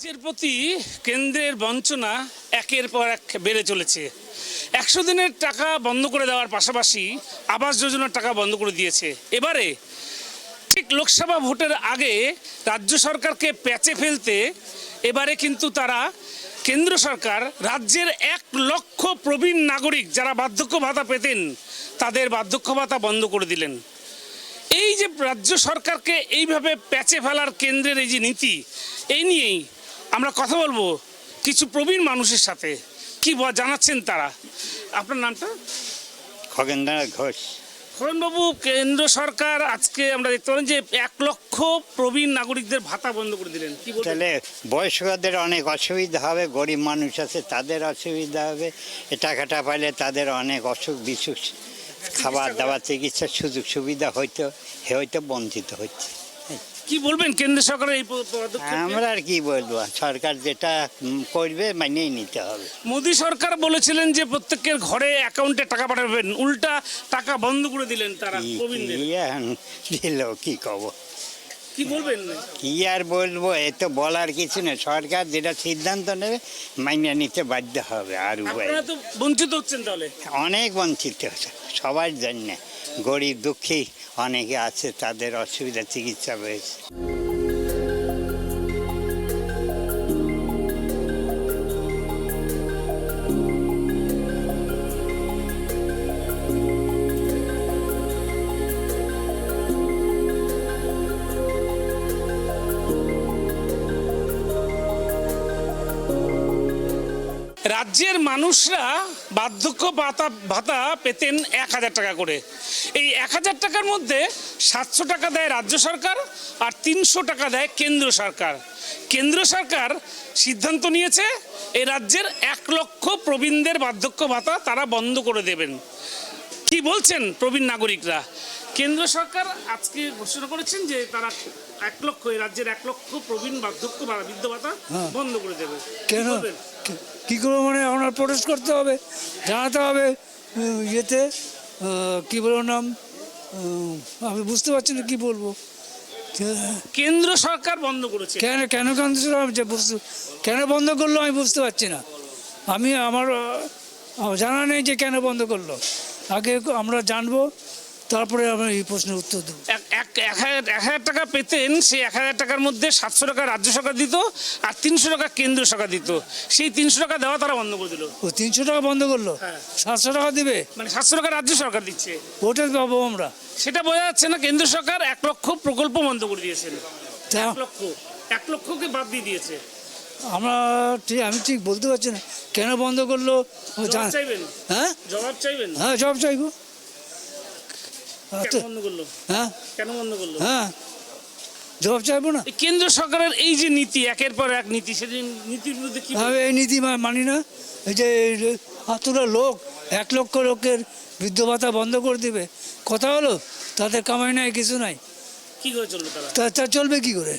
রাজ্যের প্রতি কেন্দ্রের বঞ্চনা একের পর এক বেড়ে চলেছে। 100 দিনের টাকা বন্ধ করে দেওয়ার পাশাপাশি আবাস যোজনার টাকা বন্ধ করে দিয়েছে। এবারে ঠিক লোকসভা ভোটের আগে রাজ্য সরকারকে প্যাচে ফেলতে এবারে কিন্তু তারা কেন্দ্র সরকার রাজ্যের 1 লক্ষ প্রবীণ নাগরিক যারা বার্ধক্য ভাতা পেতেন তাদের বার্ধক্য ভাতা বন্ধ করে দিলেন। এই যে রাজ্য সরকারকে এইভাবে প্যাচে ফেলার কেন্দ্রের এই যে নীতি, এই নিয়েই আমরা কথা বলবো কিছু প্রবীণ মানুষের সাথে। কি জানাচ্ছেন তারা? আপনার নামটা? খগেন্দ্রনাথ ঘোষ। খগেনবাবু, কেন্দ্র সরকার আজকে আমরা দেখতে পারেন যে 1 লক্ষ প্রবীণ নাগরিকদের ভাতা বন্ধ করে দিলেন। কি বলছেন? তাহলে বয়স্কদের অনেক অসুবিধা হবে, গরিব মানুষ আছে তাদের অসুবিধা হবে। এ টাকাটা পাইলে তাদের অনেক অসুখ বিসুখ, খাবার দাবার, চিকিৎসার সুযোগ সুবিধা হয়তো বঞ্চিত হচ্ছে। কি বলবেন কেন্দ্র সরকারের এই পদক্ষেপ? আমরা আর কি বলবো, সরকার যেটা করবে মানিয়ে নিতে হবে। মোদী সরকার বলেছিলেন যে প্রত্যেকের ঘরে অ্যাকাউন্টে টাকা পাঠাবেন, উল্টা টাকা বন্ধ করে দিলেন তারা প্রবীণদের। দিল কি কব, কি বলবেন? কি আর বলবো, এ তো বলার কিছু নেই। সরকার যেটা সিদ্ধান্ত নেবে মানিয়ে নিতে বাধ্য হবে। আর আপনারা তো বঞ্চিত হচ্ছেন তাহলে। অনেক বঞ্চিত হচ্ছে সবার জন্য। গরিব দুঃখী অনেকে আছে, তাদের অসুবিধা চিকিৎসা হয়েছে। রাজ্যের মানুষরা বার্ধক্য ভাতা পেতেন 1000 টাকা করে। এই 1000 টাকার মধ্যে 700 টাকা দেয় রাজ্য সরকার আর 300 টাকা দেয় কেন্দ্র সরকার। কেন্দ্র সরকার সিদ্ধান্ত নিয়েছে এই রাজ্যের 1 লক্ষ প্রবীণদের বার্ধক্য ভাতা তারা বন্ধ করে দেবেন। কি বলছেন প্রবীণ নাগরিকরা? কেন্দ্র সরকার আজকে ঘোষণা করেছেন যে তারা 1 লক্ষ, এই রাজ্যের 1 লক্ষ প্রবীণ বার্ধক্য বৃদ্ধ ভাতা বন্ধ করে দেবে। কেন কি করে? মানে আপনার প্রোটেস্ট করতে হবে, জানাতে হবে ইয়েতে, কি বলবো নাম, আমি বুঝতে পারছি না কি বলবো। কেন্দ্র সরকার বন্ধ করেছে। কেন কেন কেন বন্ধ করলো আমি বুঝতে পারছি না। আমার জানা নেই যে কেন বন্ধ করলো। আগে আমরা জানবো, তারপরে আমরা এই প্রশ্নের উত্তর দেবো। 1000 টাকা পেতেন, সেই 1000 টাকার মধ্যে 700 টাকা রাজ্য সরকার দিত আর 300 টাকা কেন্দ্র সরকার দিত। সেই 300 টাকা দেওয়া তারা বন্ধ করে দিল। ও 300 টাকা বন্ধ করলো? 700 টাকা দিবে, মানে 700 টাকা রাজ্য সরকার দিচ্ছে। ওটা পাবো আমরা, সেটা বোঝা যাচ্ছে না। কেন্দ্র সরকার 1 লক্ষ প্রকল্প বন্ধ করে দিয়েছেন। 1 লক্ষকে বাদ দিয়ে দিয়েছে। আমি ঠিক বলতে পারছি না কেন বন্ধ করলো। চাইবেন? হ্যাঁ, জবাব চাইবেন? হ্যাঁ, জবাব চাইবো। বন্ধ করলো? হ্যাঁ, কেন বন্ধ করলো? হ্যাঁ, জবাব চাইবো না। কেন্দ্র সরকারের এই যে নীতি, একের পর এক নীতি, সেই নীতির বিরুদ্ধে কি? আমি এই নীতি মানি না। এই যে এতটা লোক, 1 লক্ষ লোকের বৃদ্ধ ভাতা বন্ধ করে দিবে, কথা হলো? তাদের কামাই নাই, কিছু নাই, কি করে চলবে তারা? তা চলবে কি করে?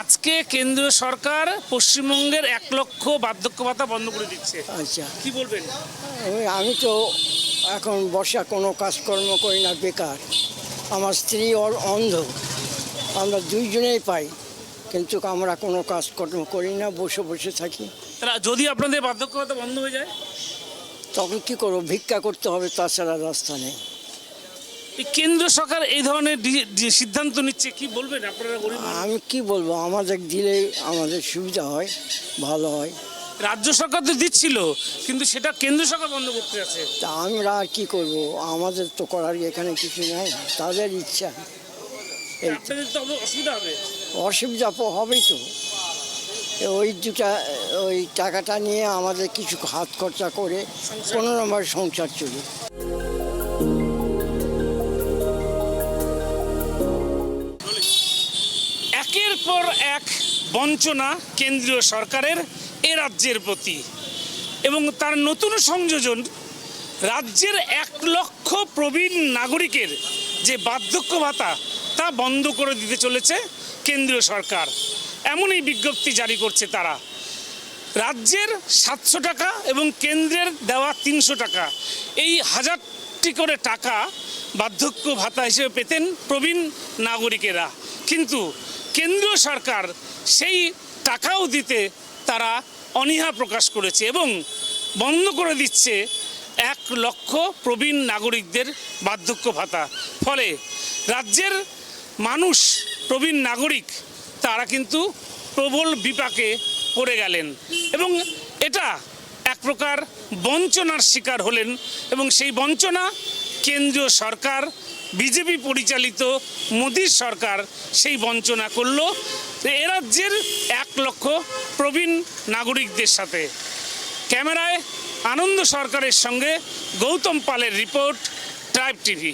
আজকে কেন্দ্র সরকার পশ্চিমবঙ্গের 1 লক্ষ বার্ধক্য ভাতা বন্ধ করে দিচ্ছে। আচ্ছা, কি বলবেন? আমি তো এখন বর্ষা কোনো কাজকর্ম করি না, বেকার। আমার স্ত্রী অন্ধ, আমরা 2 জনেই পাই, কিন্তু আমরা কোনো কাজকর্ম করি না, বসে বসে থাকি। যদি আপনাদের বার্ধক্য ভাতা বন্ধ হয়ে যায় তখন কি করবো? ভিক্ষা করতে হবে, তাছাড়া রাস্তা নেই। কেন্দ্র সরকার এই ধরনের সিদ্ধান্ত নিচ্ছে, কি বলবেন আপনারা? আমি কি বলবো, আমাদের দিলে আমাদের সুবিধা হয়, ভালো হয়। রাজ্য সরকার তো দিচ্ছিল, কিন্তু সেটা কেন্দ্র সরকার বন্ধ করতে আছে। তা আমরা আর কি করব, আমাদের তো করার এখানে কিছু নেই, তাদের ইচ্ছা। আপনাদের তো অসুবিধা হবে। অসুবিধা হবেই তো। ওই টাকাটা নিয়ে আমাদের কিছু হাত খরচা করে কোনো রকম সংসার চলে। একের পর এক বঞ্চনা কেন্দ্রীয় সরকারের এ রাজ্যের প্রতি, এবং তার নতুন সংযোজন রাজ্যের 1 লক্ষ প্রবীণ নাগরিকের যে বার্ধক্য ভাতা তা বন্ধ করে দিতে চলেছে কেন্দ্রীয় সরকার, এমনই বিজ্ঞপ্তি জারি করছে তারা। রাজ্যের 700 টাকা এবং কেন্দ্রের দেওয়া 300 টাকা, এই 1000টি করে টাকা বার্ধক্য ভাতা হিসেবে পেতেন প্রবীণ নাগরিকেরা, কিন্তু কেন্দ্রীয় সরকার সেই টাকাও দিতে তারা অনীহা প্রকাশ করেছে এবং বন্ধ করে দিচ্ছে 1 লক্ষ প্রবীণ নাগরিকদের বার্ধক্য ভাতা। ফলে রাজ্যের মানুষ, প্রবীণ নাগরিক, তারা কিন্তু প্রবল বিপাকে পড়ে গেলেন এবং এটা এক প্রকার বঞ্চনার শিকার হলেন এবং সেই বঞ্চনা কেন্দ্রীয় সরকার, বিজেপি পরিচালিত মোদির সরকার সেই বঞ্চনা করলো এ রাজ্যের 1 লক্ষ প্রবীণ নাগরিকদের সাথে। ক্যামেরায় আনন্দ সরকারের সঙ্গে গৌতম পালের রিপোর্ট, ট্রাইব টিভি।